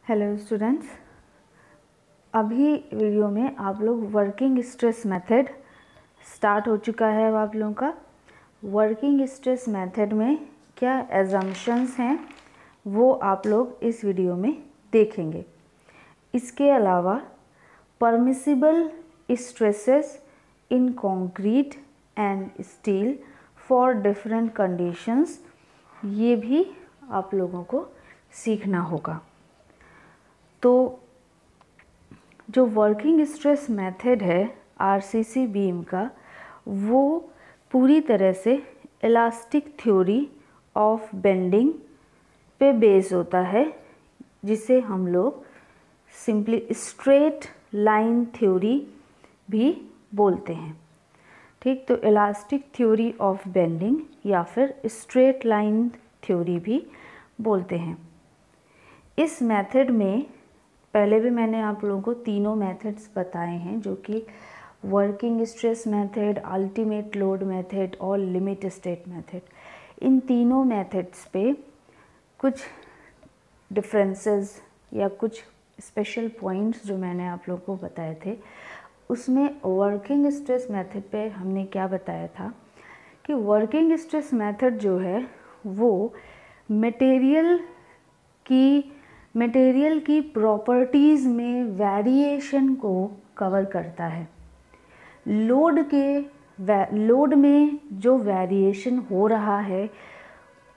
Hello students, अभी video में आप लोग वर्किंग स्ट्रेस मेथड स्टार्ट हो चुका है। अब आप लोगों का वर्किंग स्ट्रेस मेथड में क्या एजम्पशंस हैं वो आप लोग इस वीडियो में देखेंगे। इसके अलावा permissible stresses in concrete and steel for different conditions, ये भी आप लोगों को सीखना होगा। तो जो वर्किंग स्ट्रेस मेथड है आरसीसी बीम का, वो पूरी तरह से इलास्टिक थ्योरी ऑफ बेंडिंग पे बेस होता है, जिसे हम लोग सिंपली स्ट्रेट लाइन थ्योरी भी बोलते हैं। ठीक, तो इलास्टिक थ्योरी ऑफ बेंडिंग या फिर स्ट्रेट लाइन थ्योरी भी बोलते हैं। इस मेथड में पहले भी मैंने आप लोगों को तीनों मेथड्स बताए हैं, जो कि working stress method, ultimate load method और लिमिट स्टेट मेथड। इन तीनों मेथड्स पे कुछ डिफरेंसेस या कुछ स्पेशल पॉइंट्स जो मैंने आप लोगों को बताए थे, उसमें वर्किंग स्ट्रेस मेथड पे हमने क्या बताया था कि वर्किंग स्ट्रेस मेथड जो है वो मटेरियल की प्रॉपर्टीज़ में वेरिएशन को कवर करता है। लोड में जो वेरिएशन हो रहा है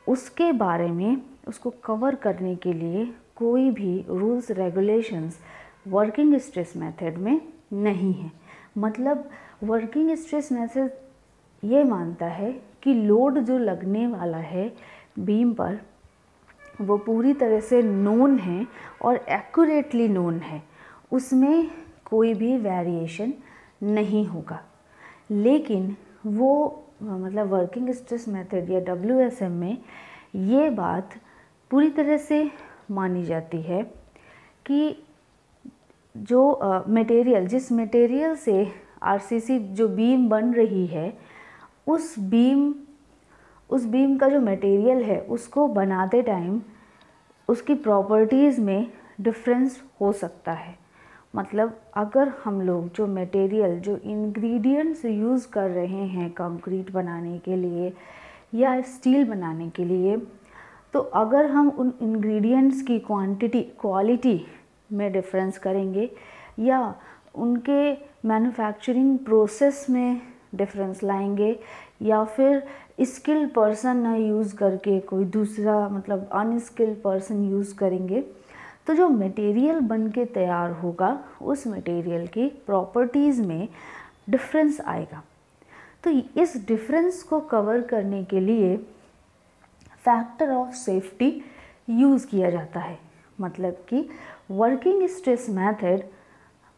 उसके बारे में, उसको कवर करने के लिए कोई भी rules regulations working stress method में नहीं है। मतलब वर्किंग स्ट्रेस मेथड ये मानता है कि लोड जो लगने वाला है बीम पर वो पूरी तरह से नोन है और एक्यूरेटली नोन है, उसमें कोई भी वेरिएशन नहीं होगा। लेकिन वो मतलब वर्किंग स्ट्रेस मेथड या WSM में ये बात पूरी तरह से मानी जाती है कि जो मटेरियल, जिस मटेरियल से आरसीसी जो बीम बन रही है, उस बीम का जो मटेरियल है उसको बनाते टाइम उसकी प्रॉपर्टीज़ में डिफरेंस हो सकता है। मतलब अगर हम लोग जो मटेरियल, जो इंग्रेडिएंट्स यूज़ कर रहे हैं कंक्रीट बनाने के लिए या स्टील बनाने के लिए, तो अगर हम उन इंग्रेडिएंट्स की क्वालिटी में डिफरेंस करेंगे या उनके मैन्युफैक्चरिंग प्रोसेस में डिफरेंस लाएंगे या फिर स्किल्ड पर्सन ना यूज़ करके कोई दूसरा मतलब अनस्किल्ड पर्सन यूज़ करेंगे, तो जो मटेरियल बन के तैयार होगा उस मटेरियल की प्रॉपर्टीज़ में डिफरेंस आएगा। तो इस डिफरेंस को कवर करने के लिए फैक्टर ऑफ सेफ्टी यूज़ किया जाता है। मतलब कि वर्किंग स्ट्रेस मेथड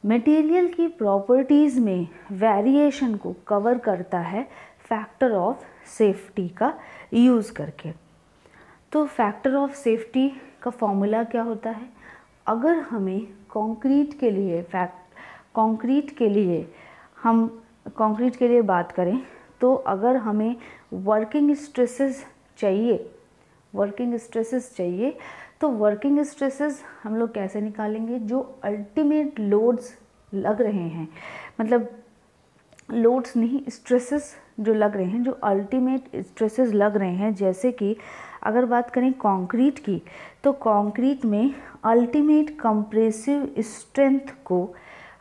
मटेरियल की प्रॉपर्टीज़ में वेरिएशन को कवर करता है फैक्टर ऑफ सेफ्टी का यूज़ करके। तो फैक्टर ऑफ सेफ्टी का फॉर्मूला क्या होता है? अगर हमें कंक्रीट के लिए बात करें, तो अगर हमें वर्किंग स्ट्रेसेस चाहिए तो वर्किंग स्ट्रेसेस हम लोग कैसे निकालेंगे? जो अल्टीमेट लोड्स लग रहे हैं, मतलब लोड्स नहीं, स्ट्रेसेस जो लग रहे हैं, जो अल्टीमेट स्ट्रेसेस लग रहे हैं। जैसे कि अगर बात करें कंक्रीट की, तो कंक्रीट में अल्टीमेट कंप्रेसिव स्ट्रेंथ को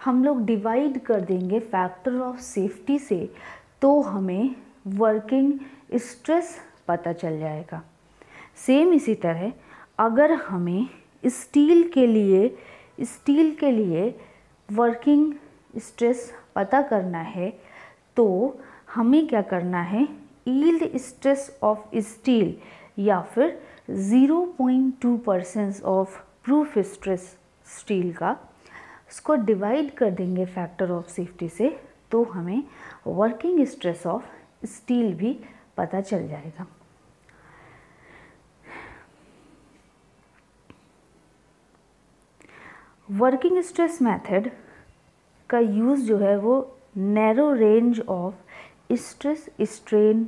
हम लोग डिवाइड कर देंगे फैक्टर ऑफ सेफ्टी से, तो हमें वर्किंग स्ट्रेस पता चल जाएगा। सेम इसी तरह अगर हमें स्टील के लिए वर्किंग स्ट्रेस पता करना है, तो हमें क्या करना है? यील्ड स्ट्रेस ऑफ स्टील या फिर 0.2% ऑफ प्रूफ स्ट्रेस स्टील का, उसको डिवाइड कर देंगे फैक्टर ऑफ सेफ्टी से, तो हमें वर्किंग स्ट्रेस ऑफ स्टील भी पता चल जाएगा। वर्किंग स्ट्रेस मेथड का यूज़ जो है वो narrow range of stress strain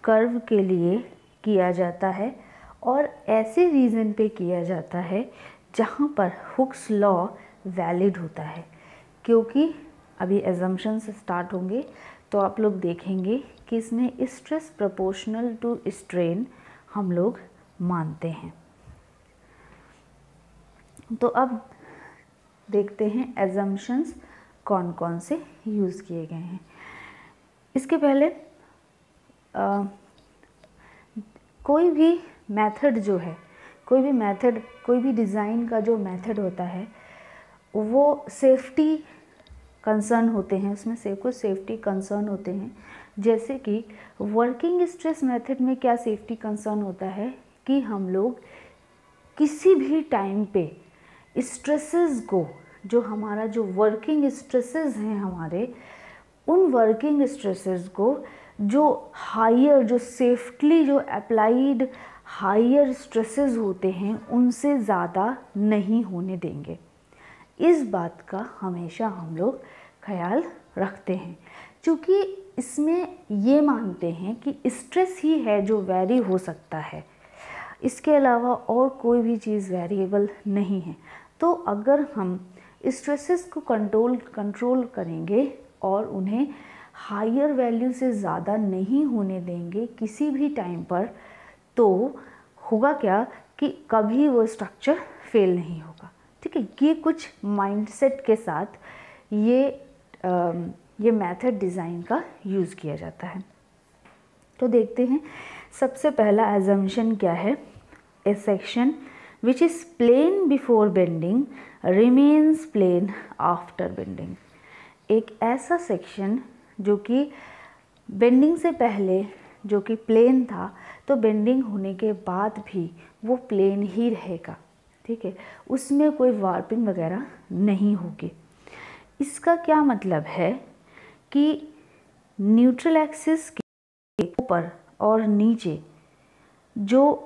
curve के लिए किया जाता है, और ऐसे रीज़न पे किया जाता है जहाँ पर हुक्स लॉ वैलिड होता है, क्योंकि अभी एजम्पशंस स्टार्ट होंगे तो आप लोग देखेंगे कि इसमें स्ट्रेस प्रोपोर्शनल टू स्ट्रेन हम लोग मानते हैं। तो अब देखते हैं एजम्पशंस कौन कौन से यूज़ किए गए हैं। इसके पहले कोई भी मेथड जो है, कोई भी डिज़ाइन का जो मेथड होता है वो सेफ्टी कंसर्न होते हैं, उसमें कुछ सेफ्टी कंसर्न होते हैं। जैसे कि वर्किंग स्ट्रेस मेथड में क्या सेफ्टी कंसर्न होता है कि हम लोग किसी भी टाइम पे स्ट्रेसेस को, जो हमारा जो वर्किंग स्ट्रेसेस हैं हमारे, उन वर्किंग स्ट्रेसेस को जो हायर, जो सेफ्टली जो अप्लाइड हायर स्ट्रेसेस होते हैं उनसे ज़्यादा नहीं होने देंगे। इस बात का हमेशा हम लोग ख्याल रखते हैं, क्योंकि इसमें ये मानते हैं कि स्ट्रेस ही है जो वेरी हो सकता है, इसके अलावा और कोई भी चीज़ वेरिएबल नहीं है। तो अगर हम स्ट्रेसेस को कंट्रोल करेंगे और उन्हें हायर वैल्यू से ज़्यादा नहीं होने देंगे किसी भी टाइम पर, तो होगा क्या कि कभी वो स्ट्रक्चर फेल नहीं होगा। ठीक है, ये कुछ माइंडसेट के साथ ये मेथड डिज़ाइन का यूज़ किया जाता है। तो देखते हैं सबसे पहला एजम्पशन क्या है। A section which is plain before bending remains plain after bending। एक ऐसा सेक्शन जो कि बेंडिंग से पहले जो कि प्लेन था, तो बेंडिंग होने के बाद भी वो प्लेन ही रहेगा। ठीक है, उसमें कोई वार्पिंग वगैरह नहीं होगी। इसका क्या मतलब है कि न्यूट्रल एक्सिस के ऊपर और नीचे जो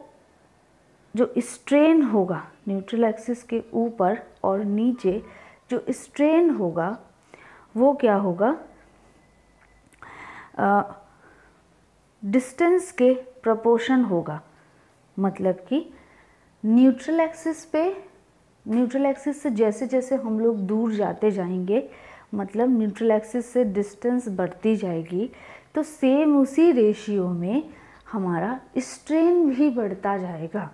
स्ट्रेन होगा, न्यूट्रल एक्सिस के ऊपर और नीचे जो स्ट्रेन होगा वो क्या होगा, डिस्टेंस के प्रोपोर्शन होगा। मतलब कि न्यूट्रल एक्सिस से जैसे जैसे हम लोग दूर जाते जाएंगे, मतलब न्यूट्रल एक्सिस से डिस्टेंस बढ़ती जाएगी, तो सेम उसी रेशियो में हमारा स्ट्रेन भी बढ़ता जाएगा।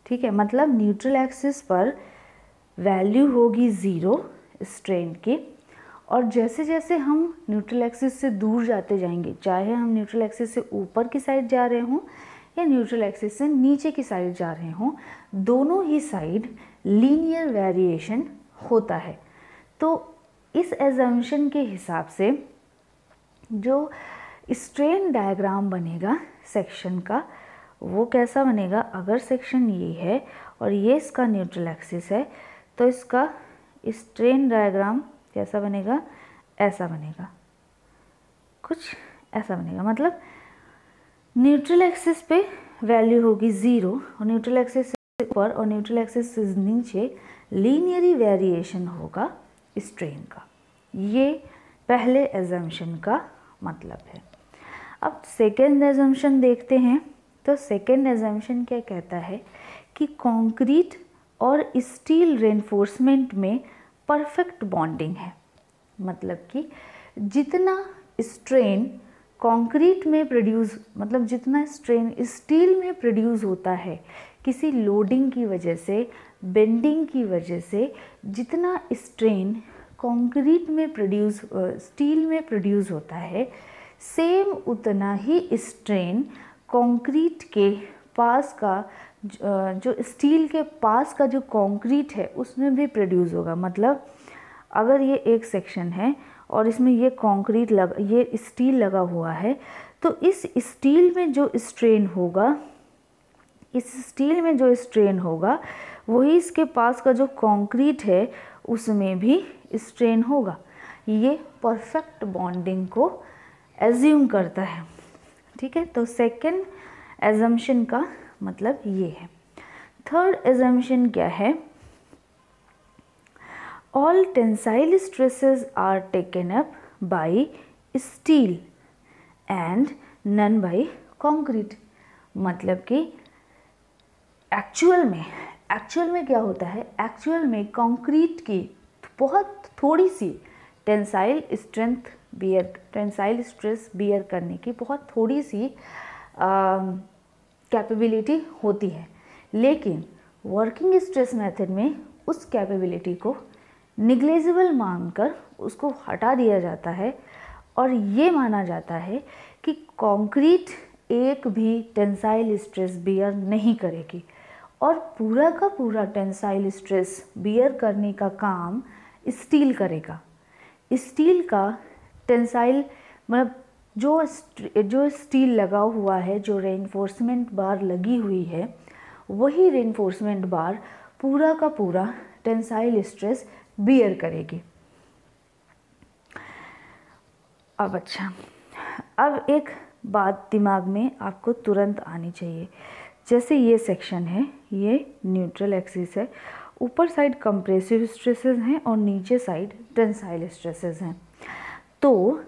ठीक है, मतलब न्यूट्रल एक्सिस पर वैल्यू होगी 0 स्ट्रेन की, और जैसे जैसे हम न्यूट्रल एक्सिस से दूर जाते जाएंगे, चाहे हम न्यूट्रल एक्सिस से ऊपर की साइड जा रहे हों या न्यूट्रल एक्सिस से नीचे की साइड जा रहे हों, दोनों ही साइड लीनियर वेरिएशन होता है। तो इस एजम्पशन के हिसाब से जो स्ट्रेन डायग्राम बनेगा सेक्शन का, वो कैसा बनेगा, अगर सेक्शन ये है और ये इसका न्यूट्रल एक्सिस है, तो इसका स्ट्रेन डायग्राम कैसा बनेगा, ऐसा बनेगा, कुछ ऐसा बनेगा। मतलब न्यूट्रल एक्सिस पे वैल्यू होगी 0 और न्यूट्रल एक्सिस से ऊपर और न्यूट्रल एक्सिस से नीचे लीनियरी वेरिएशन होगा स्ट्रेन का। ये पहले एजम्पशन का मतलब है। अब सेकेंड एजम्पशन देखते हैं। तो सेकेंड एजम्पशन क्या कहता है कि कंक्रीट और स्टील रेनफोर्समेंट में परफेक्ट बॉन्डिंग है। मतलब कि जितना स्ट्रेन कंक्रीट में प्रोड्यूस, मतलब जितना स्ट्रेन स्टील में प्रोड्यूस होता है किसी लोडिंग की वजह से, बेंडिंग की वजह से, जितना स्ट्रेन कंक्रीट में स्टील में प्रोड्यूस होता है, सेम उतना ही स्ट्रेन कंक्रीट के पास का जो स्टील के पास का जो कंक्रीट है उसमें भी प्रोड्यूस होगा। मतलब अगर ये एक सेक्शन है और इसमें ये कंक्रीट ये स्टील लगा हुआ है, तो इस स्टील में जो स्ट्रेन होगा, वही इसके पास का जो कंक्रीट है उसमें भी स्ट्रेन होगा। ये परफेक्ट बॉन्डिंग को एज्यूम करता है। ठीक है, तो सेकेंड एजम्पशन का मतलब ये है। थर्ड एजम्पशन क्या है, all tensile stresses are taken up by steel and none by concrete. मतलब कि एक्चुअल एक्चुअल में क्या होता है, एक्चुअल में कंक्रीट की बहुत थोड़ी सी टेंसाइल स्ट्रेस बियर करने की बहुत थोड़ी सी कैपेबिलिटी होती है, लेकिन वर्किंग स्ट्रेस मेथड में उस कैपेबिलिटी को निग्लेजिबल मानकर उसको हटा दिया जाता है और ये माना जाता है कि कंक्रीट एक भी टेंसाइल स्ट्रेस बियर नहीं करेगी और पूरा का पूरा टेंसाइल स्ट्रेस बियर करने का काम स्टील करेगा। स्टील का टेंसाइल मतलब जो स्टील लगा हुआ है, जो रेइंफोर्समेंट बार लगी हुई है, वही रेइंफोर्समेंट बार पूरा का पूरा टेंसाइल स्ट्रेस बियर करेगी। अब अच्छा, अब एक बात दिमाग में आपको तुरंत आनी चाहिए, जैसे ये सेक्शन है, ये न्यूट्रल एक्सिस है, ऊपर साइड कंप्रेसिव स्ट्रेसेस हैं और नीचे साइड टेंसाइल स्ट्रेसेस हैं। तो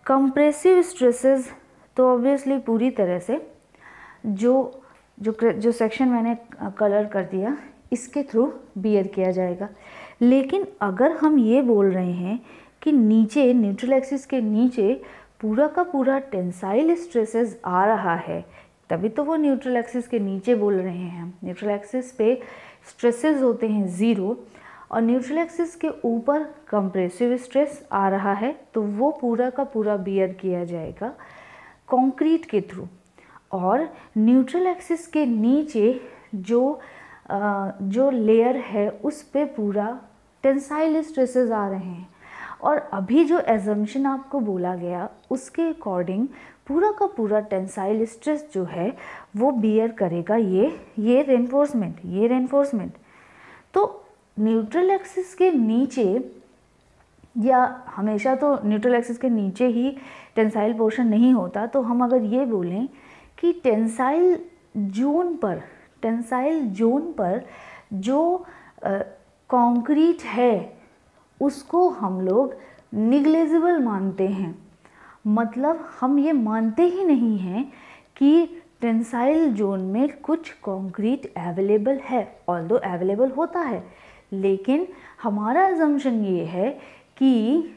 कंप्रेसिव स्ट्रेसेस तो ऑब्वियसली पूरी तरह से जो सेक्शन मैंने कलर कर दिया इसके थ्रू बियर किया जाएगा। लेकिन अगर हम ये बोल रहे हैं कि नीचे न्यूट्रल एक्सिस के नीचे पूरा का पूरा टेंसाइल स्ट्रेसेस आ रहा है, तभी तो वो न्यूट्रल एक्सिस के नीचे बोल रहे हैं हम। न्यूट्रल एक्सिस पे स्ट्रेसेस होते हैं 0 और न्यूट्रल एक्सिस के ऊपर कंप्रेसिव स्ट्रेस आ रहा है, तो वो पूरा का पूरा बियर किया जाएगा कंक्रीट के थ्रू। और न्यूट्रल एक्सिस के नीचे जो लेयर है उस पे पूरा टेंसाइल स्ट्रेसेस आ रहे हैं। और अभी जो एजम्पशन आपको बोला गया उसके अकॉर्डिंग पूरा का पूरा टेंसाइल स्ट्रेस जो है वो बियर करेगा ये रेनफोर्समेंट। तो न्यूट्रल एक्सिस के नीचे, या हमेशा तो न्यूट्रल एक्सिस के नीचे ही टेंसाइल पोर्शन नहीं होता, तो हम अगर ये बोलें कि टेंसाइल जोन पर जो कंक्रीट है उसको हम लोग निग्लेजिबल मानते हैं। मतलब हम ये मानते ही नहीं हैं कि टेंसाइल जोन में कुछ कंक्रीट अवेलेबल है, ऑल्दो अवेलेबल होता है, लेकिन हमारा अजम्पशन ये है कि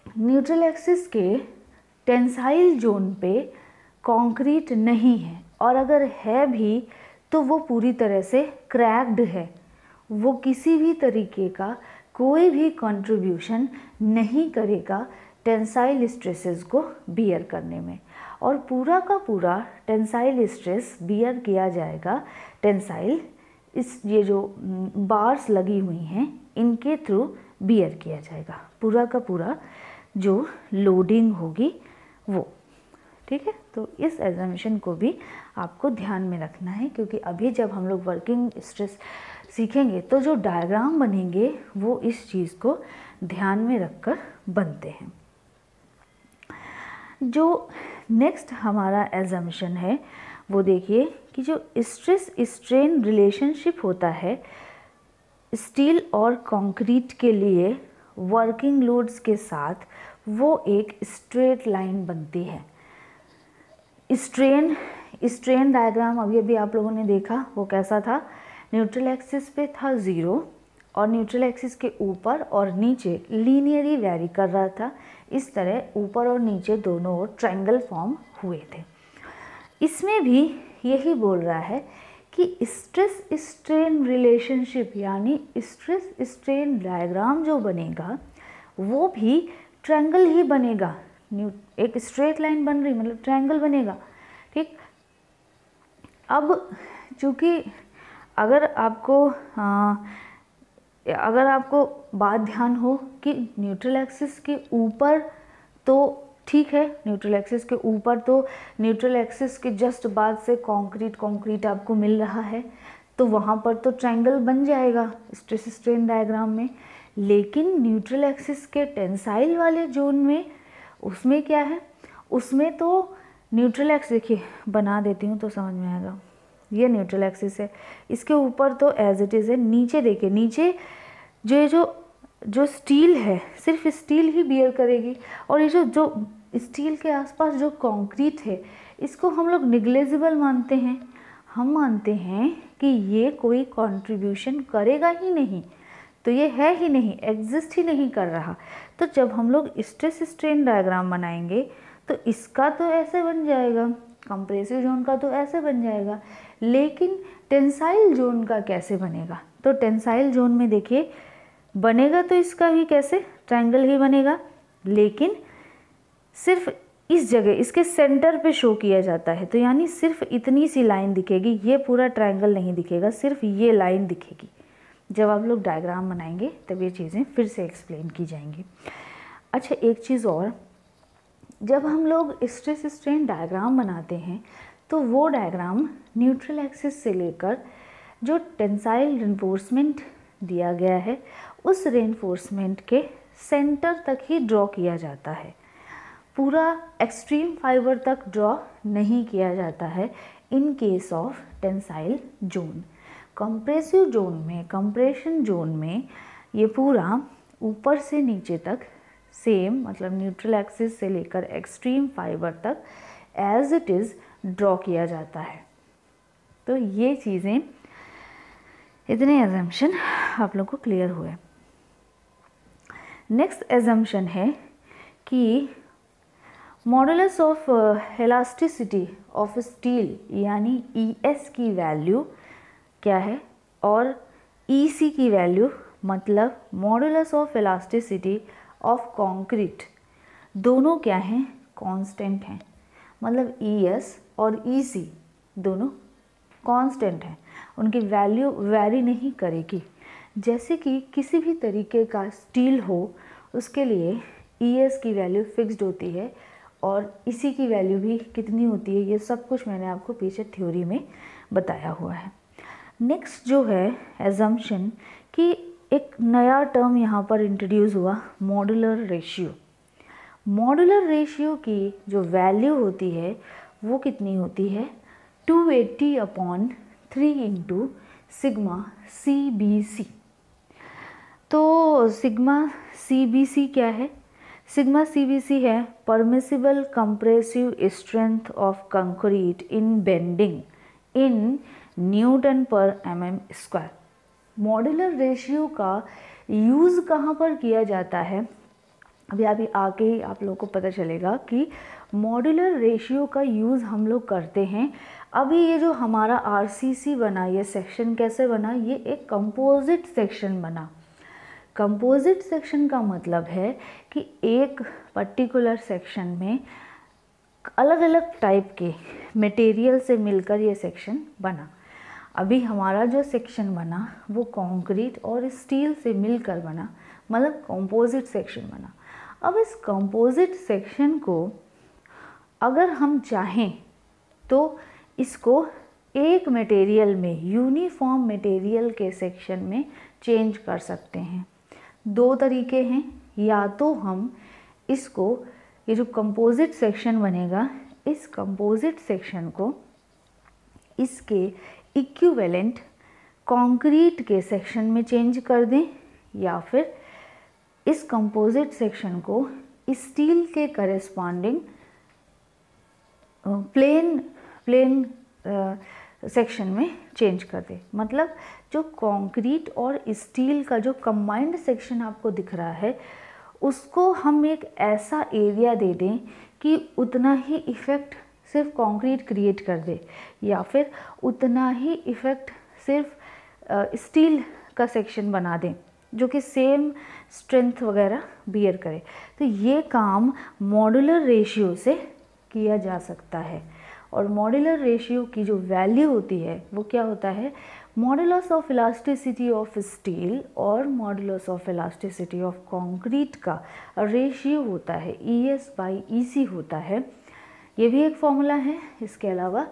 न्यूट्रल एक्सिस के टेंसाइल जोन पे कंक्रीट नहीं है, और अगर है भी तो वो पूरी तरह से क्रैक्ड है, वो किसी भी तरीके का कोई भी कंट्रीब्यूशन नहीं करेगा टेंसाइल स्ट्रेसेस को बियर करने में। और पूरा का पूरा टेंसाइल स्ट्रेस बियर किया जाएगा ये जो बार्स लगी हुई हैं इनके थ्रू बियर किया जाएगा, पूरा का पूरा जो लोडिंग होगी वो। ठीक है, तो इस एजम्पशन को भी आपको ध्यान में रखना है, क्योंकि अभी जब हम लोग वर्किंग स्ट्रेस सीखेंगे तो जो डायग्राम बनेंगे वो इस चीज़ को ध्यान में रखकर बनते हैं। जो नेक्स्ट हमारा एजम्पशन है वो देखिए कि जो स्ट्रेस स्ट्रेन रिलेशनशिप होता है स्टील और कंक्रीट के लिए वर्किंग लोड्स के साथ, वो एक स्ट्रेट लाइन बनती है। स्ट्रेन डायग्राम अभी आप लोगों ने देखा वो कैसा था, न्यूट्रल एक्सिस पे था 0 और न्यूट्रल एक्सिस के ऊपर और नीचे लीनियरली वैरी कर रहा था। इस तरह ऊपर और नीचे दोनों ओर ट्रायंगल फॉर्म हुए थे। इसमें भी यही बोल रहा है कि स्ट्रेस स्ट्रेन रिलेशनशिप यानी स्ट्रेस स्ट्रेन डायग्राम जो बनेगा वो भी ट्रायंगल ही बनेगा। एक स्ट्रेट लाइन बन रही मतलब ट्रायंगल बनेगा। ठीक, अब चूँकि अगर आपको बात ध्यान हो कि न्यूट्रल एक्सिस के ऊपर तो ठीक है, न्यूट्रल एक्सिस के ऊपर तो न्यूट्रल एक्सिस के जस्ट बाद से कंक्रीट आपको मिल रहा है, तो वहाँ पर तो ट्रायंगल बन जाएगा स्ट्रेस स्ट्रेन डायग्राम में। लेकिन न्यूट्रल एक्सिस के टेंसाइल वाले जोन में उसमें क्या है, उसमें तो न्यूट्रल एक्सिस देखिए बना देती हूँ तो समझ में आएगा। ये न्यूट्रल एक्सिस है, इसके ऊपर तो एज इट इज़ है। नीचे देखिए, नीचे जो स्टील है सिर्फ स्टील ही बियर करेगी, और ये जो स्टील के आसपास जो कंक्रीट है इसको हम लोग निग्लेजिबल मानते हैं। हम मानते हैं कि ये कोई कंट्रीब्यूशन करेगा ही नहीं, तो ये है ही नहीं, एग्जिस्ट ही नहीं कर रहा। तो जब हम लोग स्ट्रेस स्ट्रेन डायग्राम बनाएंगे तो इसका तो ऐसे बन जाएगा, कंप्रेसिव जोन का तो ऐसे बन जाएगा, लेकिन टेंसाइल जोन का कैसे बनेगा? तो टेंसाइल जोन में देखिए बनेगा तो इसका भी कैसे, ट्रायंगल ही बनेगा, लेकिन सिर्फ इस जगह इसके सेंटर पे शो किया जाता है। तो यानी सिर्फ इतनी सी लाइन दिखेगी, ये पूरा ट्रायंगल नहीं दिखेगा, सिर्फ ये लाइन दिखेगी। जब आप लोग डायग्राम बनाएंगे तब ये चीज़ें फिर से एक्सप्लेन की जाएंगी। अच्छा, एक चीज़ और, जब हम लोग स्ट्रेस स्ट्रेन डायग्राम बनाते हैं तो वो डायग्राम न्यूट्रल एक्सिस से लेकर जो टेंसाइल रेनफोर्समेंट दिया गया है उस रेनफोर्समेंट के सेंटर तक ही ड्रॉ किया जाता है, पूरा एक्सट्रीम फाइबर तक ड्रॉ नहीं किया जाता है in case of tensile zone. Compressive zone में, कंप्रेशन जोन में ये पूरा ऊपर से नीचे तक सेम, मतलब न्यूट्रल एक्सिस से लेकर एक्सट्रीम फाइबर तक एज इट इज़ ड्रॉ किया जाता है। तो ये चीज़ें, इतने एजम्पशन आप लोग को क्लियर हुए। नेक्स्ट एजम्पशन है कि modulus of elasticity of steel यानी ES की वैल्यू क्या है और EC की वैल्यू, मतलब modulus of elasticity of concrete, दोनों क्या हैं, कांस्टेंट हैं। मतलब ES और EC दोनों कांस्टेंट हैं, उनकी वैल्यू वैरी नहीं करेगी। जैसे कि किसी भी तरीके का स्टील हो उसके लिए ES की वैल्यू फिक्स्ड होती है और EC की वैल्यू भी कितनी होती है, ये सब कुछ मैंने आपको पीछे थ्योरी में बताया हुआ है। नेक्स्ट जो है एजम्पशन कि एक नया टर्म यहाँ पर इंट्रोड्यूस हुआ, मॉड्यूलर रेशियो। मॉड्यूलर रेशियो की जो वैल्यू होती है वो कितनी होती है, 280/3 इंटू सिग्मा CBC। तो सिग्मा CBC क्या है? सिग्मा CBC है permissible compressive strength of concrete in bending in newton पर mm²। मॉड्यूलर रेशियो का यूज़ कहाँ पर किया जाता है, अभी आके ही आप लोगों को पता चलेगा कि मॉड्यूलर रेशियो का यूज़ हम लोग करते हैं। अभी ये जो हमारा RCC बना, ये सेक्शन कैसे बना, ये एक कंपोजिट सेक्शन बना। कंपोजिट सेक्शन का मतलब है कि एक पर्टिकुलर सेक्शन में अलग अलग टाइप के मटेरियल से मिलकर ये सेक्शन बना। अभी हमारा जो सेक्शन बना वो कंक्रीट और स्टील से मिलकर बना, मतलब कंपोजिट सेक्शन बना। अब इस कंपोजिट सेक्शन को अगर हम चाहें तो इसको एक मटेरियल में, यूनिफॉर्म मटेरियल के सेक्शन में चेंज कर सकते हैं। दो तरीके हैं, या तो हम इसको, ये जो कंपोजिट सेक्शन बनेगा, इस कंपोजिट सेक्शन को इसके इक्विवेलेंट कंक्रीट के सेक्शन में चेंज कर दें, या फिर इस कंपोजिट सेक्शन को स्टील के करेस्पॉन्डिंग प्लेन सेक्शन में चेंज कर दें। मतलब जो कंक्रीट और स्टील का जो कंबाइंड सेक्शन आपको दिख रहा है उसको हम एक ऐसा एरिया दे दें कि उतना ही इफ़ेक्ट सिर्फ कंक्रीट क्रिएट कर दे, या फिर उतना ही इफ़ेक्ट सिर्फ स्टील का सेक्शन बना दें जो कि सेम स्ट्रेंथ वगैरह बियर करे। तो ये काम मॉड्यूलर रेशियो से किया जा सकता है। और मॉड्यूलर रेशियो की जो वैल्यू होती है वो क्या होता है, modulus of elasticity of steel और modulus of elasticity of concrete का रेशियो होता है, ES/EC होता है। ये भी एक फॉर्मूला है। इसके अलावा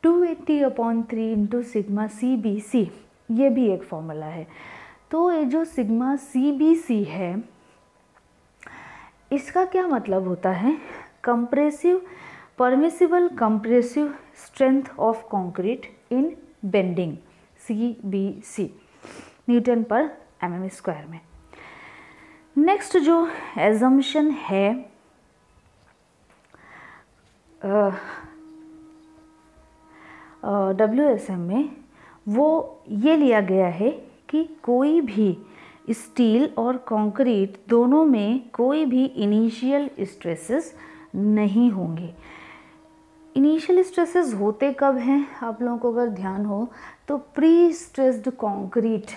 280/3 इंटू सिग्मा CBC, ये भी एक फॉर्मूला है। तो ये जो सिग्मा CBC है इसका क्या मतलब होता है, permissible compressive strength of concrete in bending, CBC, Newton पर mm² में। नेक्स्ट जो एजम्पशन है WSM में वो ये लिया गया है कि कोई भी स्टील और कंक्रीट दोनों में कोई भी इनिशियल स्ट्रेसेस नहीं होंगे। इनिशियल स्ट्रेसेस होते कब हैं, आप लोगों को अगर ध्यान हो तो प्री स्ट्रेस्ड कंक्रीट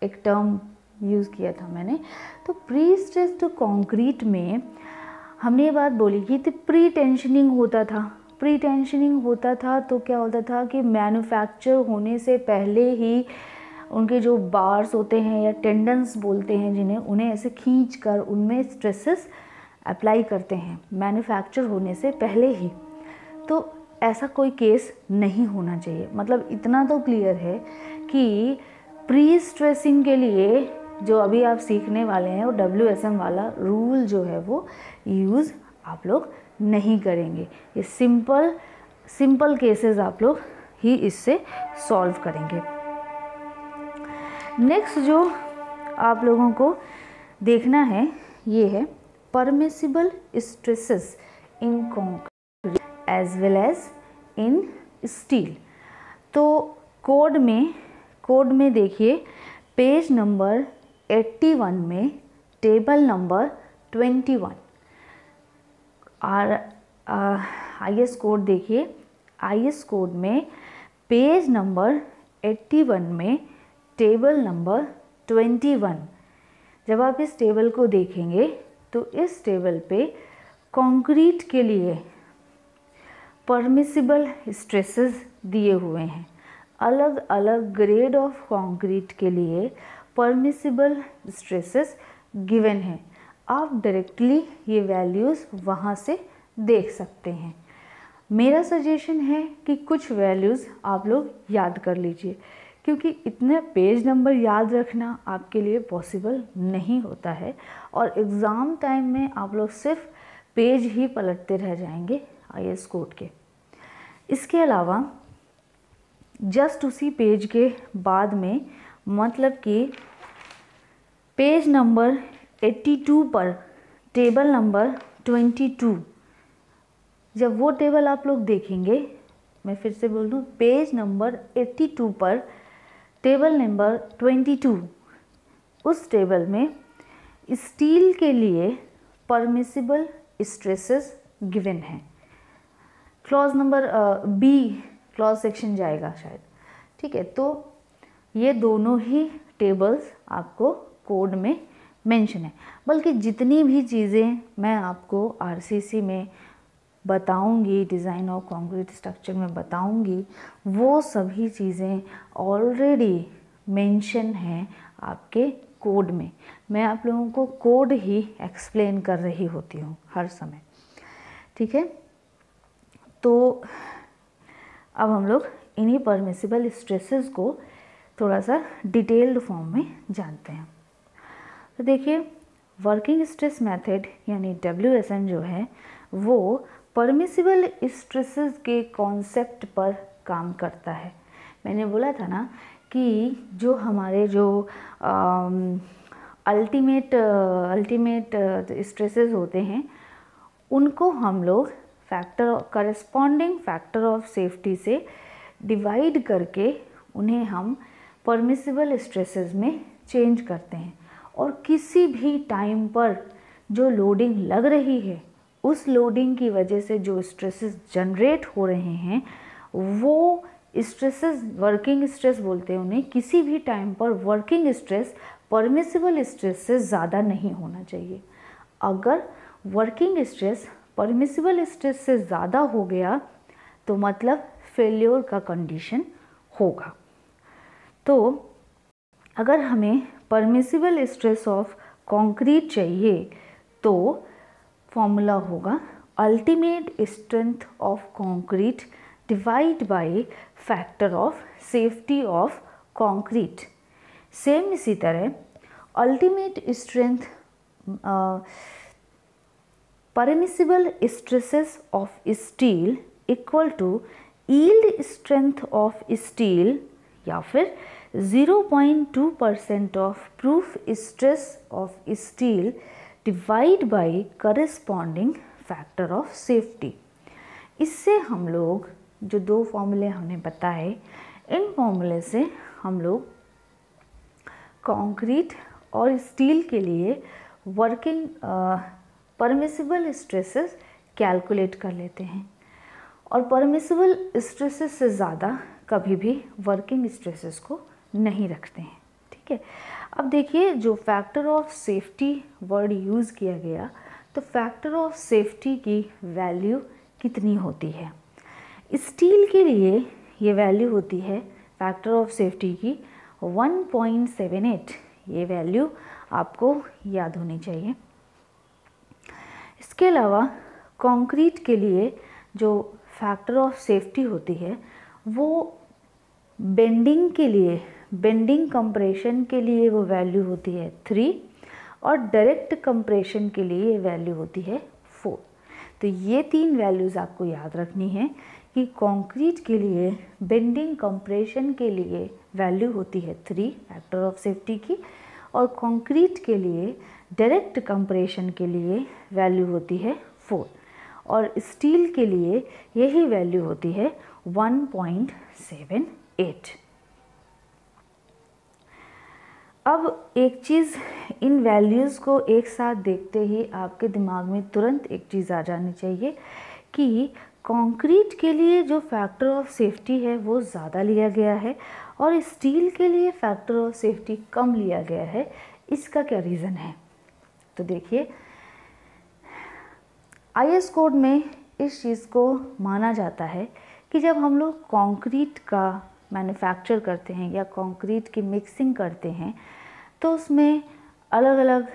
एक टर्म यूज़ किया था मैंने। तो प्री स्ट्रेस्ड कंक्रीट में हमने ये बात बोली कि प्री टेंशनिंग होता था। प्री टेंशनिंग होता था तो क्या होता था कि मैन्युफैक्चर होने से पहले ही उनके जो बार्स होते हैं या टेंडन्स बोलते हैं जिन्हें, उन्हें ऐसे खींच कर उनमें स्ट्रेसेस अप्लाई करते हैं मैन्युफैक्चर होने से पहले ही। तो ऐसा कोई केस नहीं होना चाहिए। मतलब इतना तो क्लियर है कि प्री स्ट्रेसिंग के लिए जो अभी आप सीखने वाले हैं वो WSM वाला रूल जो है वो यूज़ आप लोग नहीं करेंगे। ये सिंपल केसेस आप लोग ही इससे सॉल्व करेंगे। नेक्स्ट जो आप लोगों को देखना है ये है permissible stresses in concrete as well as in steel. तो कोड में देखिए पेज नंबर 81 में टेबल नंबर 21 और IS कोड देखिए। IS कोड में पेज नंबर 81 में टेबल नंबर 21, जब आप इस टेबल को देखेंगे तो इस टेबल पे कंक्रीट के लिए परमिसिबल स्ट्रेसेस दिए हुए हैं। अलग अलग ग्रेड ऑफ कंक्रीट के लिए परमिसिबल स्ट्रेसेस गिवन हैं। आप डायरेक्टली ये वैल्यूज़ वहाँ से देख सकते हैं। मेरा सजेशन है कि कुछ वैल्यूज़ आप लोग याद कर लीजिए, क्योंकि इतने पेज नंबर याद रखना आपके लिए पॉसिबल नहीं होता है और एग्ज़ाम टाइम में आप लोग सिर्फ पेज ही पलटते रह जाएंगे IS कोड के। इसके अलावा जस्ट उसी पेज के बाद में, मतलब कि पेज नंबर 82 पर टेबल नंबर 22, जब वो टेबल आप लोग देखेंगे, मैं फिर से बोल दूँ, पेज नंबर 82 पर टेबल नंबर 22, उस टेबल में स्टील के लिए परमिसिबल स्ट्रेसेस गिवन हैं। Clause number B clause section जाएगा शायद, ठीक है। तो ये दोनों ही टेबल्स आपको कोड में मेंशन है। बल्कि जितनी भी चीज़ें मैं आपको RCC में बताऊंगी, डिज़ाइन ऑफ कंक्रीट स्ट्रक्चर में बताऊंगी, वो सभी चीज़ें ऑलरेडी मेंशन हैं आपके कोड में। मैं आप लोगों को कोड ही एक्सप्लेन कर रही होती हूँ हर समय, ठीक है। तो अब हम लोग इन्हीं परमिसिबल स्ट्रेसेस को थोड़ा सा डिटेल्ड फॉर्म में जानते हैं। तो देखिए, वर्किंग स्ट्रेस मेथड यानी WSM जो है वो परमिसिबल स्ट्रेसेस के कॉन्सेप्ट पर काम करता है। मैंने बोला था ना कि जो हमारे जो अल्टीमेट स्ट्रेसेस होते हैं उनको हम लोग करस्पॉन्डिंग फैक्टर ऑफ सेफ्टी से डिवाइड करके उन्हें हम परमिसिबल स्ट्रेसेस में चेंज करते हैं। और किसी भी टाइम पर जो लोडिंग लग रही है, उस लोडिंग की वजह से जो स्ट्रेसेस जनरेट हो रहे हैं वो स्ट्रेसेस वर्किंग स्ट्रेस बोलते हैं उन्हें। किसी भी टाइम पर वर्किंग स्ट्रेस परमिसिबल स्ट्रेस से ज़्यादा नहीं होना चाहिए। अगर वर्किंग स्ट्रेस परमिसिबल स्ट्रेस से ज़्यादा हो गया तो मतलब फेल्योर का कंडीशन होगा। तो अगर हमें परमिसिबल स्ट्रेस ऑफ कंक्रीट चाहिए तो फॉर्मूला होगा ultimate strength of concrete divide by factor of safety of concrete. Same इसी तरह ultimate strength permissible stresses of steel equal to yield strength of steel या फिर 0.2% of proof stress of steel divide by corresponding factor of safety. इससे हम लोग जो 2 फॉर्मूले हमने बताए, इन फॉर्मूले से हम लोग कंक्रीट और स्टील के लिए वर्किंग परमिसिबल स्ट्रेसेस कैलकुलेट कर लेते हैं, और परमिसिबल स्ट्रेसेस से ज़्यादा कभी भी वर्किंग स्ट्रेसेस को नहीं रखते हैं। ठीक है, अब देखिए जो factor of safety word use किया गया, तो फैक्टर ऑफ सेफ्टी की वैल्यू कितनी होती है? स्टील के लिए ये वैल्यू होती है फैक्टर ऑफ सेफ्टी की 1.78। ये वैल्यू आपको याद होनी चाहिए। इसके अलावा कंक्रीट के लिए जो फैक्टर ऑफ सेफ्टी होती है वो बेंडिंग के लिए, बेंडिंग कंप्रेशन के लिए वो वैल्यू होती है 3, और डायरेक्ट कंप्रेशन के लिए ये वैल्यू होती है 4। तो ये 3 वैल्यूज़ आपको याद रखनी है कि कंक्रीट के लिए बेंडिंग कंप्रेशन के लिए वैल्यू होती है 3 फैक्टर ऑफ सेफ्टी की, और कंक्रीट के लिए डायरेक्ट कंप्रेशन के लिए वैल्यू होती है 4, और स्टील के लिए यही वैल्यू होती है 1.78। अब एक चीज़, इन वैल्यूज़ को एक साथ देखते ही आपके दिमाग में तुरंत एक चीज़ आ जानी चाहिए कि कंक्रीट के लिए जो फैक्टर ऑफ सेफ्टी है वो ज़्यादा लिया गया है और स्टील के लिए फैक्टर ऑफ सेफ्टी कम लिया गया है। इसका क्या रीज़न है? तो देखिए, आईएस कोड में इस चीज़ को माना जाता है कि जब हम लोग कंक्रीट का मैन्युफैक्चर करते हैं या कंक्रीट की मिक्सिंग करते हैं तो उसमें अलग अलग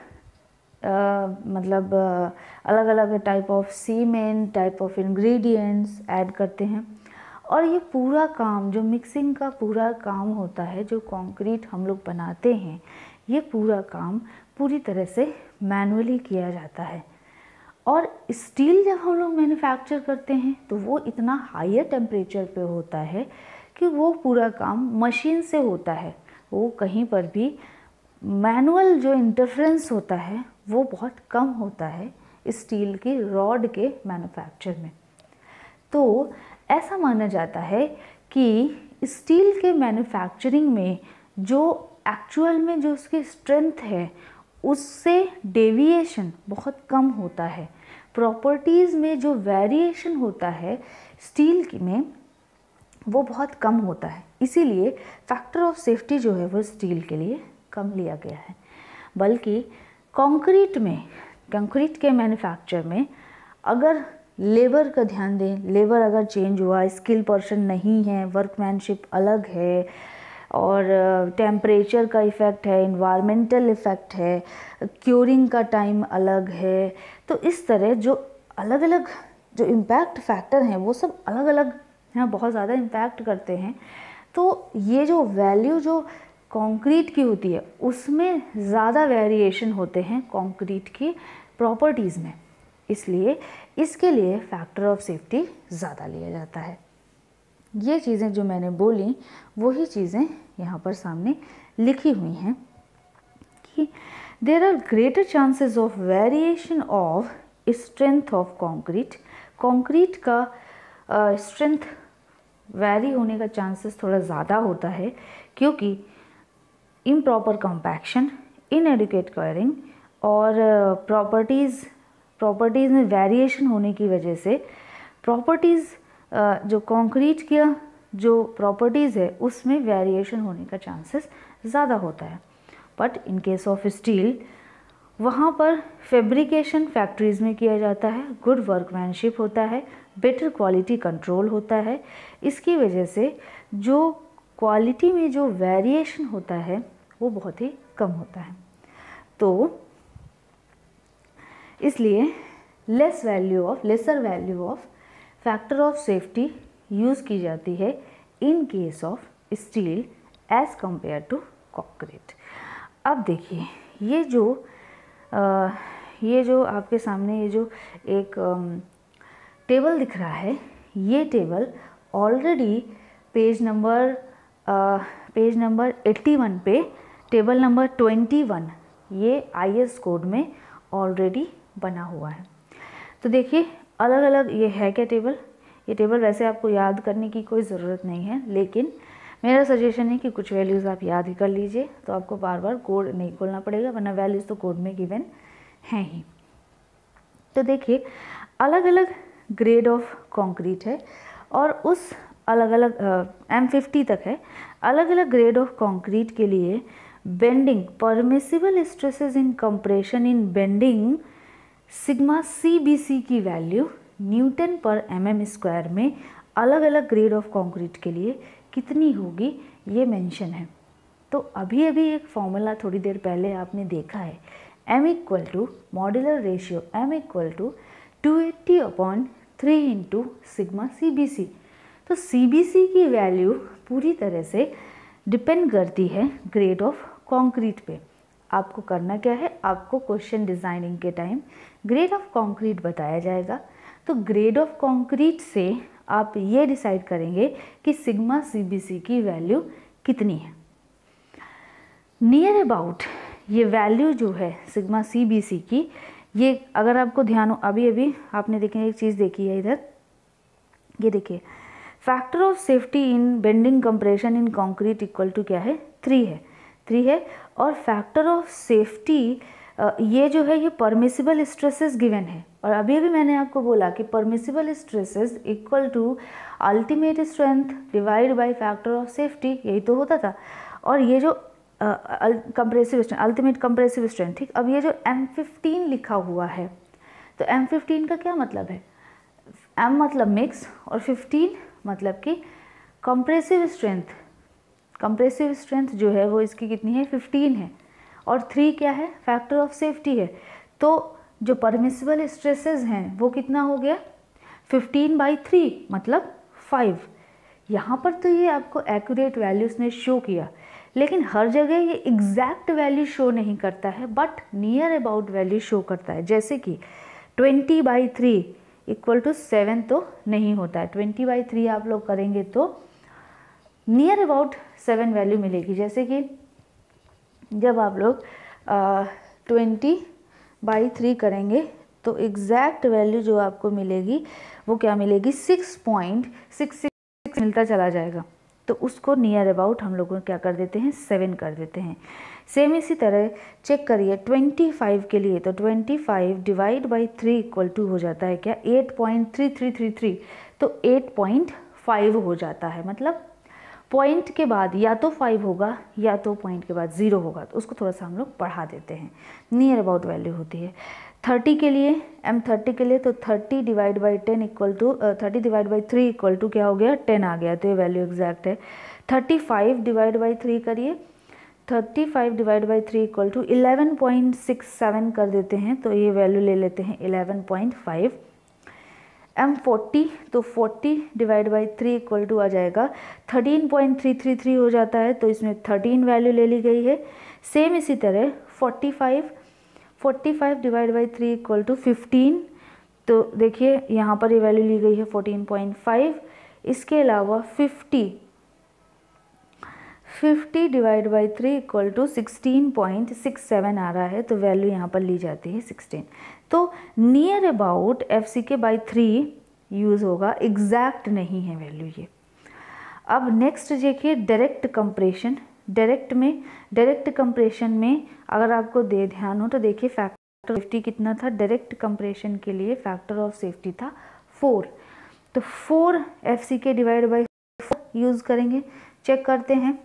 अलग अलग type of cement, type of ingredients add करते हैं, और ये पूरा काम, जो मिक्सिंग का पूरा काम होता है, जो कंक्रीट हम लोग बनाते हैं, ये पूरा काम पूरी तरह से मैनुअली किया जाता है। और स्टील जब हम लोग मैन्युफैक्चर करते हैं तो वो इतना हायर टेम्परेचर पे होता है कि वो पूरा काम मशीन से होता है, वो कहीं पर भी मैनुअल जो इंटरफेरेंस होता है वो बहुत कम होता है स्टील की रॉड के मैन्युफैक्चर में। तो ऐसा माना जाता है कि स्टील के मैन्युफैक्चरिंग में जो एक्चुअल में जो उसकी स्ट्रेंथ है उससे डेविएशन बहुत कम होता है। प्रॉपर्टीज़ में जो वेरिएशन होता है स्टील की में वो बहुत कम होता है, इसीलिए फैक्टर ऑफ सेफ्टी जो है वो स्टील के लिए कम लिया गया है। बल्कि कंक्रीट में, कंक्रीट के मैन्युफैक्चर में अगर लेबर का ध्यान दें, लेबर अगर चेंज हुआ, स्किल पर्सन नहीं है, वर्कमैनशिप अलग है, और टेम्परेचर का इफ़ेक्ट है, इन्वायरमेंटल इफ़ेक्ट है, क्यूरिंग का टाइम अलग है, तो इस तरह जो अलग अलग जो इम्पैक्ट फैक्टर हैं वो सब अलग अलग हैं, बहुत ज़्यादा इम्पैक्ट करते हैं। तो ये जो वैल्यू जो कंक्रीट की होती है उसमें ज़्यादा वेरिएशन होते हैं कंक्रीट की प्रॉपर्टीज़ में, इसलिए इसके लिए फैक्टर ऑफ सेफ्टी ज़्यादा लिया जाता है। ये चीज़ें जो मैंने बोली वही चीज़ें यहाँ पर सामने लिखी हुई हैं कि there are greater chances of variation of strength of concrete. Concrete का स्ट्रेंथ वैरी होने का चांसेस थोड़ा ज़्यादा होता है क्योंकि इम्प्रॉपर कॉम्पैक्शन, इनएडिक्वेट कवरिंग और प्रॉपर्टीज़ में वेरिएशन होने की वजह से प्रॉपर्टीज़ जो कंक्रीट का जो प्रॉपर्टीज़ है उसमें वेरिएशन होने का चांसेस ज़्यादा होता है। But in case of steel वहाँ पर फैब्रिकेशन फैक्ट्रीज़ में किया जाता है, गुड वर्कमैनशिप होता है, बेटर क्वालिटी कंट्रोल होता है, इसकी वजह से जो क्वालिटी में जो वेरिएशन होता है वो बहुत ही कम होता है। तो इसलिए lesser value of factor of safety use की जाती है in case of steel as compare to concrete. अब देखिए ये जो आपके सामने ये जो एक टेबल दिख रहा है, ये टेबल ऑलरेडी पेज नंबर 81 पे टेबल नंबर 21 ये आईएस कोड में ऑलरेडी बना हुआ है। तो देखिए अलग अलग ये है क्या टेबल, ये टेबल वैसे आपको याद करने की कोई ज़रूरत नहीं है, लेकिन मेरा सजेशन है कि कुछ वैल्यूज़ आप याद ही कर लीजिए, तो आपको बार बार कोड नहीं खोलना पड़ेगा, वरना वैल्यूज़ तो कोड में गिवन हैं ही। तो देखिए अलग अलग ग्रेड ऑफ कंक्रीट है और उस अलग अलग M50 तक है। अलग अलग ग्रेड ऑफ कंक्रीट के लिए bending permissible stresses in compression in bending sigma CBC की वैल्यू न्यूटन पर mm² में अलग अलग ग्रेड ऑफ कंक्रीट के लिए कितनी होगी, ये मेंशन है। तो अभी अभी एक फॉर्मूला थोड़ी देर पहले आपने देखा है, m = modular ratio m = 280/3 into sigma CBC। तो CBC की वैल्यू पूरी तरह से डिपेंड करती है ग्रेड ऑफ कंक्रीट पे। आपको करना क्या है, आपको क्वेश्चन डिज़ाइनिंग के टाइम ग्रेड ऑफ कंक्रीट बताया जाएगा, तो ग्रेड ऑफ कंक्रीट से आप ये डिसाइड करेंगे कि सिग्मा CBC की वैल्यू कितनी है। नियर अबाउट ये वैल्यू जो है सिग्मा CBC की, ये अगर आपको ध्यान हो, अभी अभी आपने देखिए एक चीज़ देखी है इधर, ये देखिए factor of safety in bending compression in concrete equal to क्या है, 3 है। और फैक्टर ऑफ सेफ्टी ये जो है ये परमिसिबल स्ट्रेसेस गिवन है, और अभी अभी मैंने आपको बोला कि permissible stresses equal to ultimate strength divide by factor of safety, यही तो होता था। और ये जो compressive strength, ultimate compressive strength, ठीक। अब ये जो M15 लिखा हुआ है, तो M15 का क्या मतलब है, M मतलब मिक्स और 15 मतलब कि कंप्रेसिव स्ट्रेंथ। कंप्रेसिव स्ट्रेंथ जो है वो इसकी कितनी है, 15 है, और 3 क्या है, फैक्टर ऑफ सेफ्टी है। तो जो परमिसिबल स्ट्रेसेस हैं वो कितना हो गया, 15/3 मतलब 5। यहाँ पर तो ये आपको एक्यूरेट वैल्यूज ने शो किया, लेकिन हर जगह ये एग्जैक्ट वैल्यू शो नहीं करता है, but near about value show करता है। जैसे कि 20/3 = 7 तो नहीं होता है, 20/3 आप लोग करेंगे तो नियर अबाउट 7 वैल्यू मिलेगी। जैसे कि जब आप लोग 20/3 करेंगे तो एग्जैक्ट वैल्यू जो आपको मिलेगी वो क्या मिलेगी, 6.66 मिलता चला जाएगा, तो उसको नियर अबाउट हम लोगों क्या कर देते हैं, 7 कर देते हैं। सेम इसी तरह चेक करिए 25 के लिए, तो 25/3 = हो जाता है क्या, 8.3333, तो 8.5 हो जाता है। मतलब पॉइंट के बाद या तो 5 होगा या तो पॉइंट के बाद 0 होगा, तो उसको थोड़ा सा हम लोग बढ़ा देते हैं, नियर अबाउट वैल्यू होती है। 30 के लिए, M30 के लिए, तो 30/10 = 30/3 = क्या हो गया, 10 आ गया, तो ये वैल्यू एग्जैक्ट है। 35/3 करिए, 35/3 = 11.67 कर देते हैं, तो ये वैल्यू ले लेते हैं 11.5। M40, तो 40/3 = आ जाएगा 13.333 हो जाता है, तो इसमें 13 वैल्यू ले ली गई है। सेम इसी तरह 45/3 = 15, तो देखिए यहाँ पर ये वैल्यू ली गई है 14.5। इसके अलावा 50/3 = 16.67 आ रहा है, तो वैल्यू यहाँ पर ली जाती है 16। तो नियर अबाउट FCK/3 यूज़ होगा, एग्जैक्ट नहीं है वैल्यू ये। अब नेक्स्ट देखिए डायरेक्ट कंप्रेशन। डायरेक्ट कंप्रेशन में अगर आपको ध्यान हो तो देखिए फैक्टर ऑफ सेफ्टी कितना था, डायरेक्ट कंप्रेशन के लिए फैक्टर ऑफ सेफ्टी था 4, तो 4 FCK/4 यूज़ करेंगे। चेक करते हैं,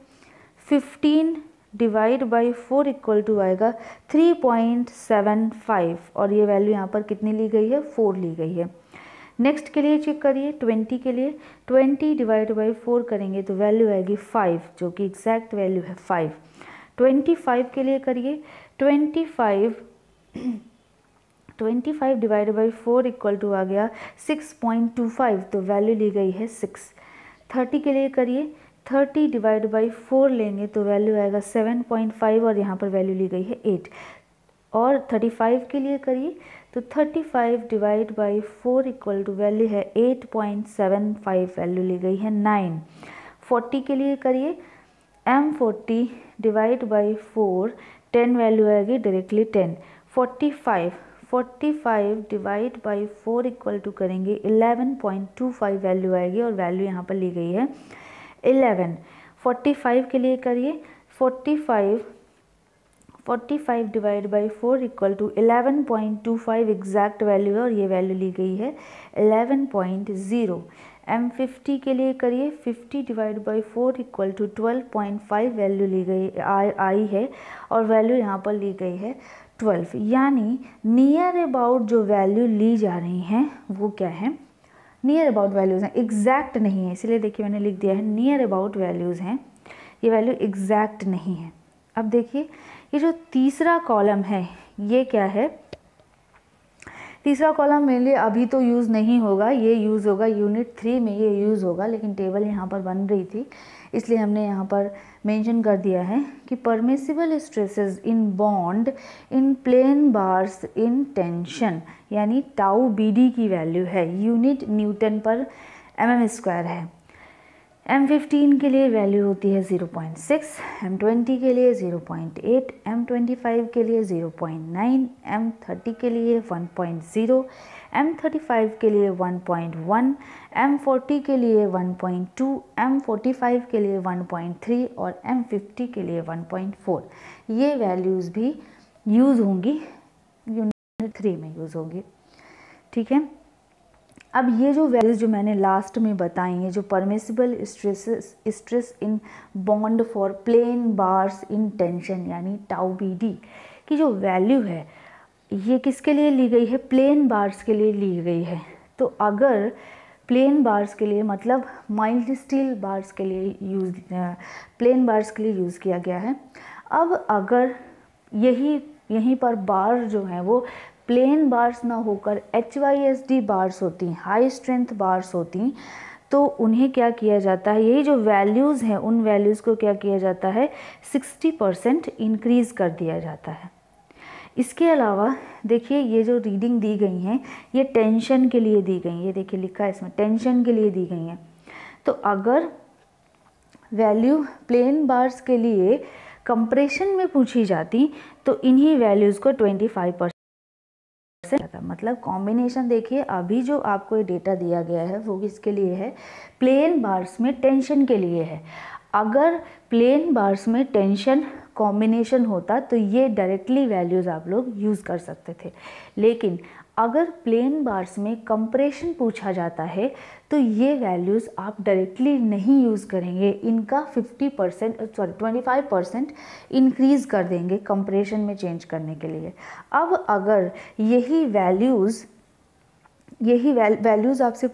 15/4 = आएगा 3.75, और ये वैल्यू यहाँ पर कितनी ली गई है, 4 ली गई है। नेक्स्ट के लिए चेक करिए 20 के लिए, 20/4 करेंगे तो वैल्यू आएगी 5, जो कि एग्जैक्ट वैल्यू है 5। 25 के लिए करिए, 25/4 = आ गया 6.25, तो वैल्यू ली गई है 6। 30 के लिए करिए, 30/4 लेंगे तो वैल्यू आएगा 7.5, और यहाँ पर वैल्यू ली गई है 8। और 35 के लिए करिए, तो 35/4 = वैल्यू है 8.75, वैल्यू ली गई है 9। 40 के लिए करिए, M40/4 10 वैल्यू आएगी directly 10। 45 45 divide by 4 equal to करेंगे 11.25 वैल्यू आएगी, और वैल्यू यहाँ पर ली गई है 11। 45 के लिए करिए, 45 divide by 4 equal to 11.25 exact value है, और ये वैल्यू ली गई है 11.0। M50 के लिए करिए, 50 divide by 4 equal to 12.5 value ली गई आई है, और वैल्यू यहाँ पर ली गई है 12। यानी नियर अबाउट जो वैल्यू ली जा रही हैं वो क्या है, नियर अबाउट वैल्यूज़ हैं, एग्जैक्ट नहीं है, इसलिए देखिए मैंने लिख दिया है नियर अबाउट वैल्यूज़ हैं, ये वैल्यू एग्जैक्ट नहीं है। अब देखिए ये जो तीसरा कॉलम है ये क्या है, तीसरा कॉलम मेरे लिए अभी तो यूज़ नहीं होगा, ये यूज़ होगा यूनिट 3 में, ये यूज़ होगा, लेकिन टेबल यहाँ पर बन रही थी इसलिए हमने यहाँ पर मेंशन कर दिया है कि permissible stresses in bond in plain bars in tension, यानी टाउ BD की वैल्यू है, यूनिट न्यूटन पर mm² है। M15 के लिए वैल्यू होती है 0.6, M20 के लिए 0.8, M25 के लिए 0.9, M30 के लिए 1.0, M35 के लिए 1.1, M40 के लिए 1.2, M45 के लिए 1.3 और M50 के लिए 1.4। ये वैल्यूज़ भी यूज़ होंगी, यूनिट 3 में यूज़ होंगी, ठीक है। अब ये जो वैल्यूज़ जो मैंने लास्ट में बताई हैं, जो permissible stress in bond for plain bars in tension यानी टाउ BD की जो वैल्यू है, ये किसके लिए ली गई है, प्लेन बार्स के लिए ली गई है। तो अगर प्लेन बार्स के लिए मतलब माइल्ड स्टील बार्स के लिए प्लेन बार्स के लिए यूज़ किया गया है। अब अगर यहीं पर बार जो हैं वो प्लेन बार्स ना होकर HYSD बार्स होती, हाई स्ट्रेंथ बार्स होती, तो उन्हें क्या किया जाता है, यही जो वैल्यूज़ हैं उन वैल्यूज़ को क्या किया जाता है 60% इंक्रीज़ कर दिया जाता है। इसके अलावा देखिए ये जो रीडिंग दी गई हैं ये टेंशन के लिए दी गई, ये देखिए लिखा है इसमें टेंशन के लिए दी गई हैं। तो अगर वैल्यू प्लेन बार्स के लिए कंप्रेशन में पूछी जाती तो इन्हीं वैल्यूज़ को 25% मतलब कॉम्बिनेशन देखिए अभी जो आपको ये डेटा दिया गया है वो किसके लिए है, प्लेन बार्स में टेंशन के लिए है। अगर प्लेन बार्स में टेंशन कॉम्बिनेशन होता तो ये डायरेक्टली वैल्यूज़ आप लोग यूज़ कर सकते थे, लेकिन अगर प्लेन बार्स में कंप्रेशन पूछा जाता है तो ये वैल्यूज़ आप डायरेक्टली नहीं यूज़ करेंगे, इनका 25% इंक्रीज़ कर देंगे कंप्रेशन में चेंज करने के लिए। अब अगर यही वैल्यूज़ आपसे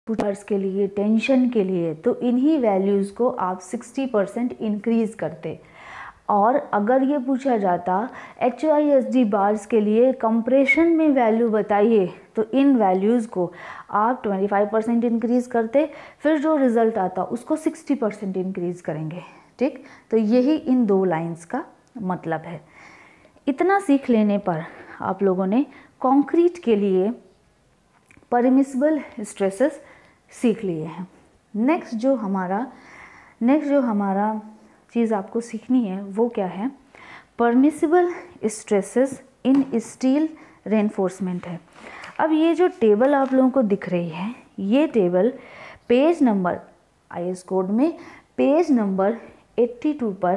बार्स के लिए टेंशन के लिए तो इन्हीं वैल्यूज़ को आप 60% इंक्रीज़ करते, और अगर ये पूछा जाता HYSD बार्स के लिए कंप्रेशन में वैल्यू बताइए तो इन वैल्यूज़ को आप 25% इंक्रीज़ करते, फिर जो रिज़ल्ट आता उसको 60% इंक्रीज़ करेंगे, ठीक। तो यही इन दो लाइंस का मतलब है। इतना सीख लेने पर आप लोगों ने कंक्रीट के लिए परमिसिबल स्ट्रेसेस सीख लिए हैं। नेक्स्ट जो हमारा चीज़ आपको सीखनी है वो क्या है, परमिसिबल स्ट्रेसेस इन स्टील रेनफोर्समेंट है। अब ये जो टेबल आप लोगों को दिख रही है ये table page number IS code में पेज नंबर 82 पर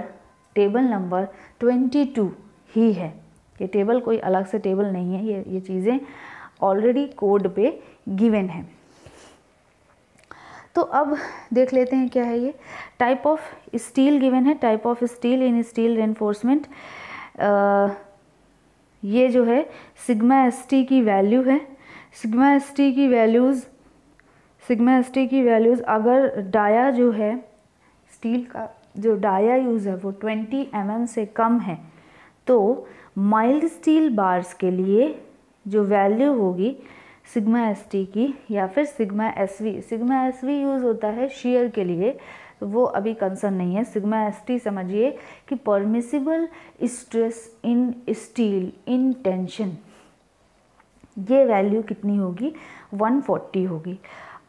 टेबल नंबर 22 ही है। ये टेबल कोई अलग से टेबल नहीं है, ये चीज़ें ऑलरेडी कोड पे गिवन है। तो अब देख लेते हैं क्या है ये टाइप ऑफ स्टील गिवन है, type of steel in steel reinforcement. ये जो है सिग्मा ST की वैल्यू है, सिग्मा ST की वैल्यूज़ अगर डाया जो है स्टील का जो डाया यूज़ है वो 20 mm से कम है तो माइल्ड स्टील बार्स के लिए जो वैल्यू होगी सिग्मा ST की या फिर सिग्मा SV यूज़ होता है शेयर के लिए, तो वो अभी कंसर्न नहीं है। सिग्मा ST समझिए कि permissible stress in steel in tension, ये वैल्यू कितनी होगी 140 होगी।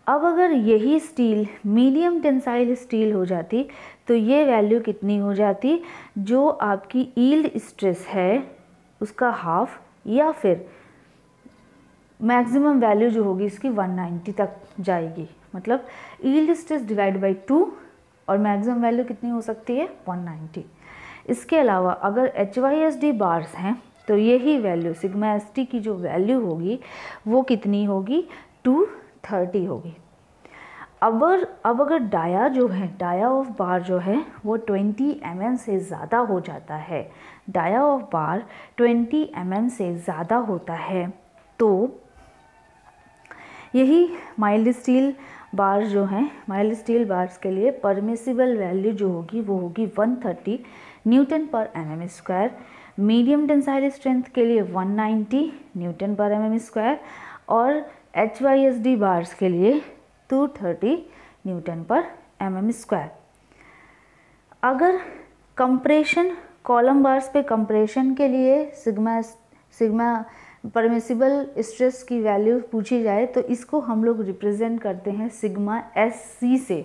अब अगर यही स्टील मीडियम टेंसाइल स्टील हो जाती तो ये वैल्यू कितनी हो जाती, जो आपकी यील्ड स्ट्रेस है उसका हाफ, या फिर मैक्सिमम वैल्यू जो होगी इसकी 190 तक जाएगी। मतलब यील्ड स्ट्रेस डिवाइड बाई 2 और मैक्सिमम वैल्यू कितनी हो सकती है 190। इसके अलावा अगर HYSD बार्स हैं तो यही वैल्यू सिग्मा ST की जो वैल्यू होगी वो कितनी होगी 230 होगी। अब अगर डाया जो है, डाया ऑफ बार जो है वो 20 mm से ज़्यादा हो जाता है, डाया ऑफ बार 20 mm से ज़्यादा होता है, तो यही माइल्ड स्टील बार जो हैं, माइल्ड स्टील बार्स के लिए परमिसिबल वैल्यू जो होगी वो होगी 130 न्यूटन पर mm square, medium tensile strength के लिए 190 न्यूटन पर mm स्क्वायर और HYSD बार्स के लिए 230 न्यूटन पर mm स्क्वायर। अगर कंप्रेशन कॉलम बार्स पे कंप्रेशन के लिए सिग्मा परमिसिबल स्ट्रेस की वैल्यू पूछी जाए तो इसको हम लोग रिप्रेजेंट करते हैं सिग्मा SC से।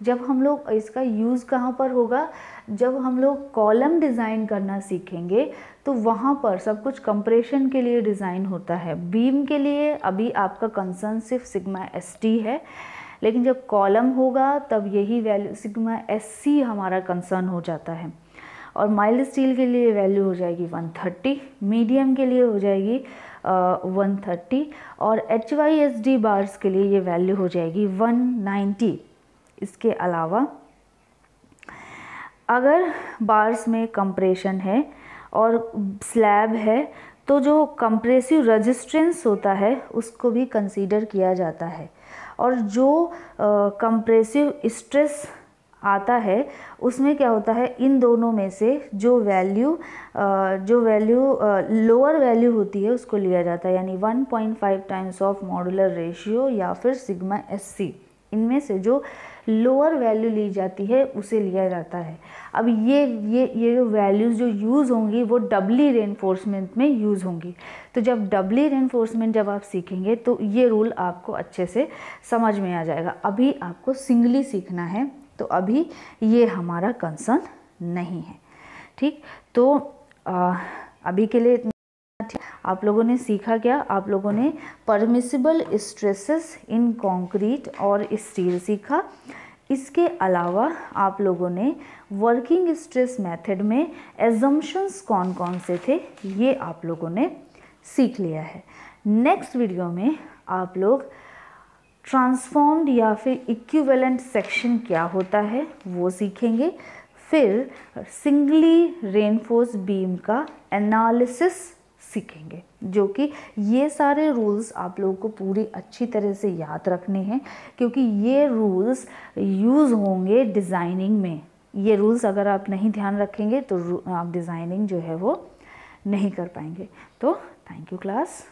जब हम लोग इसका यूज़ कहाँ पर होगा, जब हम लोग कॉलम डिज़ाइन करना सीखेंगे तो वहाँ पर सब कुछ कंप्रेशन के लिए डिज़ाइन होता है। बीम के लिए अभी आपका कंसर्न सिर्फ सिग्मा ST है, लेकिन जब कॉलम होगा तब यही वैल्यू सिग्मा SC हमारा कंसर्न हो जाता है। और माइल्ड स्टील के लिए वैल्यू हो जाएगी 130, मीडियम के लिए हो जाएगी 130 और HYSD बार्स के लिए ये वैल्यू हो जाएगी 190। इसके अलावा अगर बार्स में कंप्रेशन है और स्लैब है तो जो कंप्रेसिव रेजिस्टेंस होता है उसको भी कंसीडर किया जाता है, और जो कंप्रेसिव स्ट्रेस आता है उसमें क्या होता है, इन दोनों में से जो वैल्यू लोअर वैल्यू होती है उसको लिया जाता है, यानी 1.5 टाइम्स ऑफ मॉड्यूलर रेशियो या फिर सिग्मा SC। इनमें से जो लोअर वैल्यू ली जाती है उसे लिया जाता है। अब ये जो वैल्यूज़ जो यूज़ होंगी वो डबली रेनफोर्समेंट में यूज़ होंगी। तो जब डबली रेनफोर्समेंट जब आप सीखेंगे तो ये रूल आपको अच्छे से समझ में आ जाएगा। अभी आपको सिंगली सीखना है तो अभी ये हमारा कंसर्न नहीं है। ठीक, तो अभी के लिए आप लोगों ने सीखा क्या, आप लोगों ने परमिसिबल स्ट्रेसेस इन कंक्रीट और स्टील सीखा। इसके अलावा आप लोगों ने वर्किंग स्ट्रेस मेथड में एजम्पशंस कौन कौन से थे ये आप लोगों ने सीख लिया है। नेक्स्ट वीडियो में आप लोग ट्रांसफॉर्म्ड या फिर इक्विवेलेंट सेक्शन क्या होता है वो सीखेंगे। फिर सिंगली रेनफोर्स बीम का एनालिसिस सीखेंगे, जो कि ये सारे रूल्स आप लोगों को पूरी अच्छी तरह से याद रखने हैं, क्योंकि ये रूल्स यूज़ होंगे डिज़ाइनिंग में। ये रूल्स अगर आप नहीं ध्यान रखेंगे तो आप डिज़ाइनिंग जो है वो नहीं कर पाएंगे। तो थैंक यू क्लास।